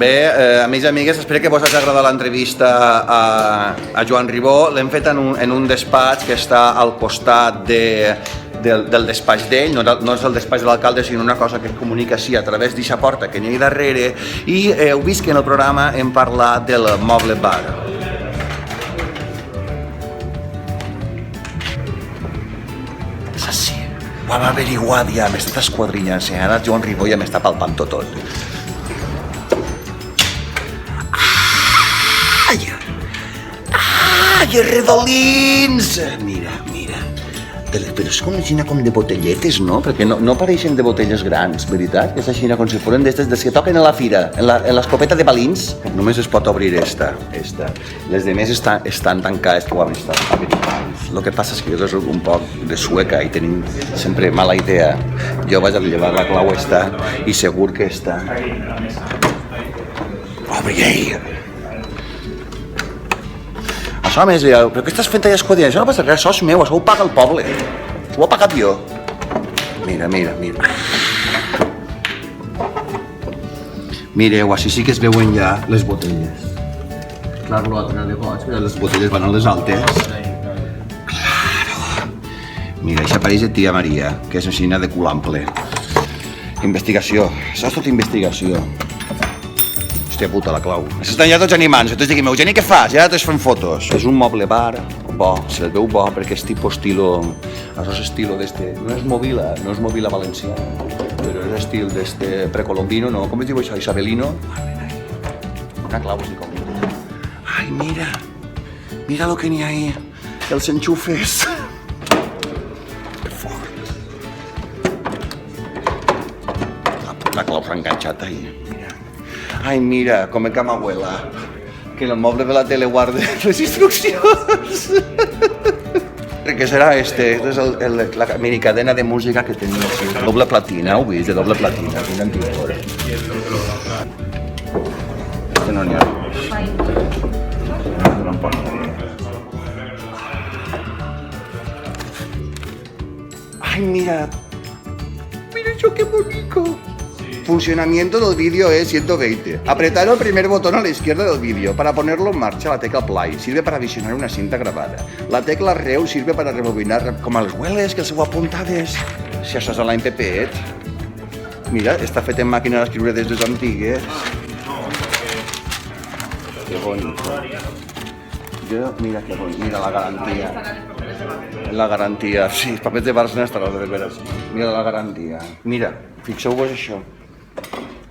Bé, amics i amigues, espero que vos hagi agradat l'entrevista a Joan Ribó. L'hem fet en un despatx que està al costat del despatx d'ell, no és el despatx de l'alcalde, sinó una cosa que es comunica així a través d'aquesta porta que n'hi ha darrere, i heu vist que en el programa hem parlat del Moble Bar. És així. Ho vam averiguar, ja m'he estat esquadrinyant, ara Joan Ribó ja m'està palpant tot. Ai, redolins! Mira. Però és com aixina com de botelletes, no? Perquè no pareixen de botelles grans, veritat? És aixina com si foren d'estes que toquen a la fira, en l'escopeta de balins. Només es pot obrir esta. Les demés estan tancades, que ho hem estat averiguant. El que passa és que jo soc un poc de sueca i tenim sempre mala idea. Jo vaig a llevar la clau esta i segur que esta. Obri-hi! Això a més, però què estàs fent allà escudient? Això no passa res, això és meu, això ho paga el poble. Això ho he pagat jo. Mira. Mireu, així sí que es veuen ja les botelles. Clar, l'altre de goig, però les botelles van a les altes. Claro. Mira, això apareix de tia Maria, que és així de cul ample. Investigació, això és tot investigació. Hòstia puta, la clau. S'estan ja tots animant, tots diguin, Eugeni, què fas? Ja tots fan fotos. És un moble bar, bo, se'l veu bo, perquè és tipus estilo... Això és estilo d'este... No és movila valencià, però és estil d'este precolombino, no? Com es diu això? Isabelino? Una clau així com... Ai, mira! Mira lo que n'hi ha ahí. Els enxufes. Que fort. La clau s'ha enganxat ahí. Ai, mira, com que ma abuela, que en el moble de la tele guarda les instruccions. Què serà este? És la minicadena de música que tenia així. Doble platina, heu vist? De doble platina. Quin antic. Este no n'hi ha. Ai, mira. Mira això, que bonico. Funcionamiento del vídeo es 120. Apretar el primer botón a la izquierda del vídeo. Para ponerlo en marcha, la tecla Play sirve para visionar una cinta grabada. La tecla Reu sirve para rebobinar, com els hueles que els heu apuntades. Si això és a l'MPP, mira, està fet en màquina d'escriure des de les antigues. Que bonic. Mira que bonic, mira la garantia. La garantia, sí, els papers de Barcelona estan de veres. Mira la garantia. Mira, fixeu-vos això.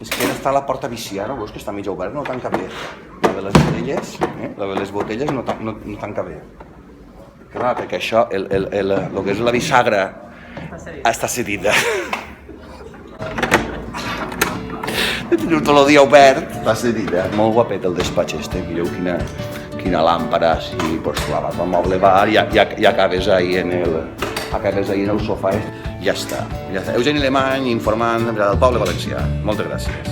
És que ara està la porta viciada, no? Veus que està mig oberta, no tanca bé. La de les botelles no tanca bé. Clar, perquè això, el que és la bisagra, està cedida. Teniu tot el dia obert, està cedida. Molt guapet el despatx este, mireu quina làmpara, sí, pues clar, vas al moble bar i acabes ahí en el sofà. Ja està. Eugeni Alemany informant del poble valencià. Moltes gràcies.